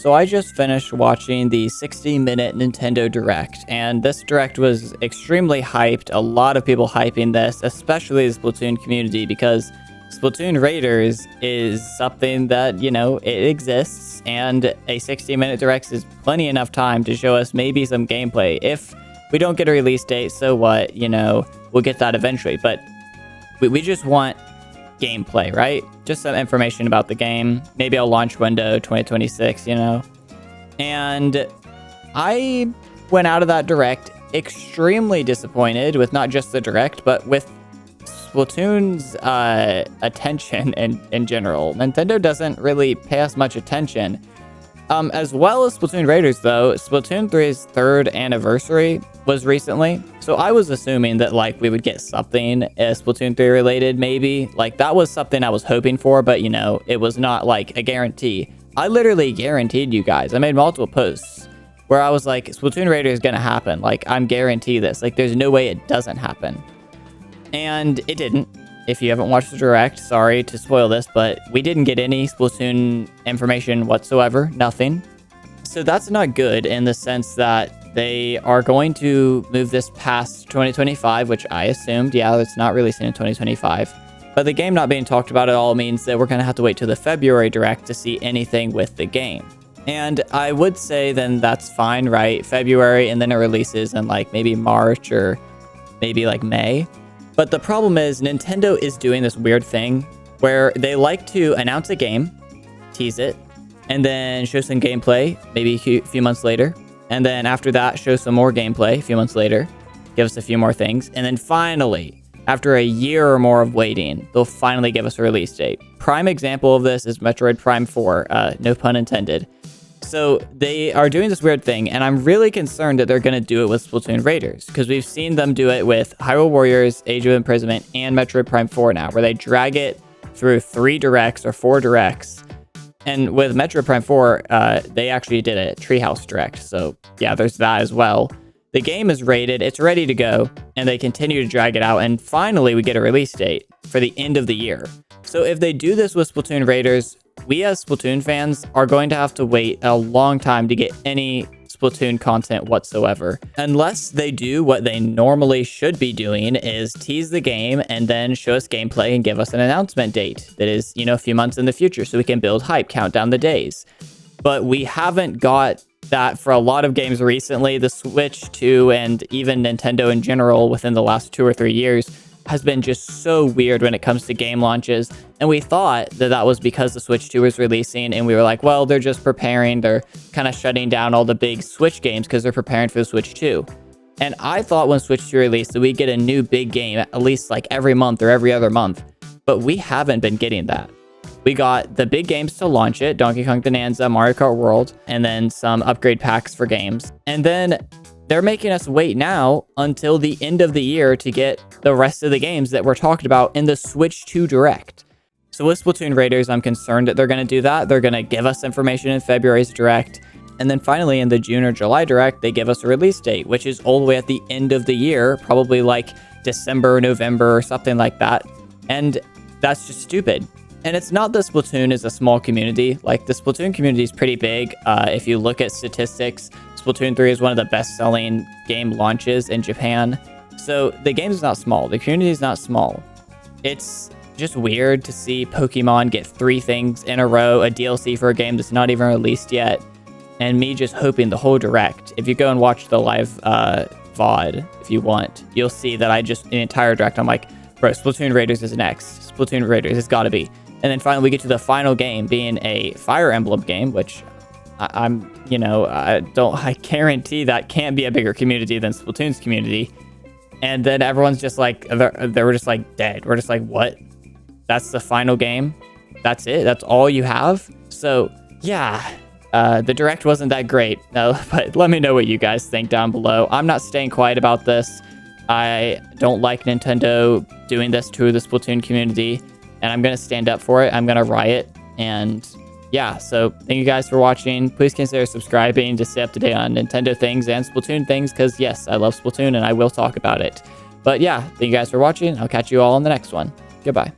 So I just finished watching the 60-minute Nintendo Direct, and this Direct was extremely hyped. A lot of people hyping this, especially the Splatoon community, because Splatoon Raiders is something that, it exists, and a 60-minute Direct is plenty enough time to show us maybe some gameplay. If we don't get a release date, so what? We'll get that eventually, but we just want gameplay, right? Just some information about the game, maybe a launch window 2026, And I went out of that Direct extremely disappointed with not just the Direct, but with Splatoon's attention in general. Nintendo doesn't really pay us much attention. As well as Splatoon Raiders, though, Splatoon 3's 3rd anniversary was recently. So I was assuming that, we would get something Splatoon 3 related, maybe. That was something I was hoping for, but, it was not, a guarantee. I literally guaranteed you guys. I made multiple posts where I was like, Splatoon Raiders is going to happen. I'm guarantee this. There's no way it doesn't happen. And it didn't. If you haven't watched the Direct, sorry to spoil this, but we didn't get any Splatoon information whatsoever. Nothing. So that's not good in the sense that they are going to move this past 2025, which I assumed, it's not releasing in 2025. But the game not being talked about at all means that we're going to have to wait till the February Direct to see anything with the game. And I would say then that's fine, right? February, and then it releases in maybe March or maybe May. But the problem is Nintendo is doing this weird thing where they like to announce a game, tease it, and then show some gameplay maybe a few months later. And then after that, show some more gameplay a few months later, give us a few more things. And then finally, after a year or more of waiting, they'll finally give us a release date. Prime example of this is Metroid Prime 4, no pun intended. So they are doing this weird thing, and I'm really concerned that they're going to do it with Splatoon Raiders, because we've seen them do it with Hyrule Warriors, Age of Imprisonment, and Metroid Prime 4 now, where they drag it through 3 Directs or 4 Directs. And with Metroid Prime 4, they actually did a Treehouse Direct, so yeah, there's that as well. The game is rated, it's ready to go, and they continue to drag it out, and finally we get a release date for the end of the year. So if they do this with Splatoon Raiders, we as Splatoon fans are going to have to wait a long time to get any Splatoon content whatsoever. Unless they do what they normally should be doing, is tease the game and then show us gameplay and give us an announcement date that is, a few months in the future so we can build hype, count down the days. But we haven't got that for a lot of games recently. The Switch 2 and even Nintendo in general within the last 2 or 3 years has been just so weird when it comes to game launches. And we thought that was because the Switch 2 was releasing, and we were like, well, they're just preparing. They're kind of shutting down all the big Switch games because they're preparing for the Switch 2. And I thought when Switch 2 released that we'd get a new big game at least every month or every other month. But we haven't been getting that. We got the big games to launch it, Donkey Kong Bonanza, Mario Kart World, and then some upgrade packs for games. And then they're making us wait now until the end of the year to get the rest of the games that we're talking about in the Switch 2 Direct. So with Splatoon Raiders, I'm concerned that they're going to do that. They're going to give us information in February's Direct. And then finally in the June or July Direct, they give us a release date, which is all the way at the end of the year, probably December, November, or something like that. And that's just stupid. And it's not that Splatoon is a small community. The Splatoon community is pretty big. If you look at statistics, Splatoon 3 is one of the best-selling game launches in Japan. So the game is not small. The community is not small. It's just weird to see Pokemon get 3 things in a row, a DLC for a game that's not even released yet, and me just hoping the whole Direct. If you go and watch the live VOD, if you want, you'll see that the entire Direct, I'm like, bro, Splatoon Raiders is next. Splatoon Raiders, it's gotta be. And then finally we get to the final game being a Fire Emblem game, which I guarantee that can't be a bigger community than Splatoon's community. And then everyone's just they were just dead. We're just what? That's the final game? That's it? That's all you have? So yeah, the Direct wasn't that great. No, but let me know what you guys think down below. I'm not staying quiet about this. I don't like Nintendo doing this to the Splatoon community, and I'm going to stand up for it. I'm going to riot, and yeah, so thank you guys for watching. Please consider subscribing to stay up to date on Nintendo things and Splatoon things, because yes, I love Splatoon and I will talk about it. But yeah, thank you guys for watching. I'll catch you all on the next one. Goodbye.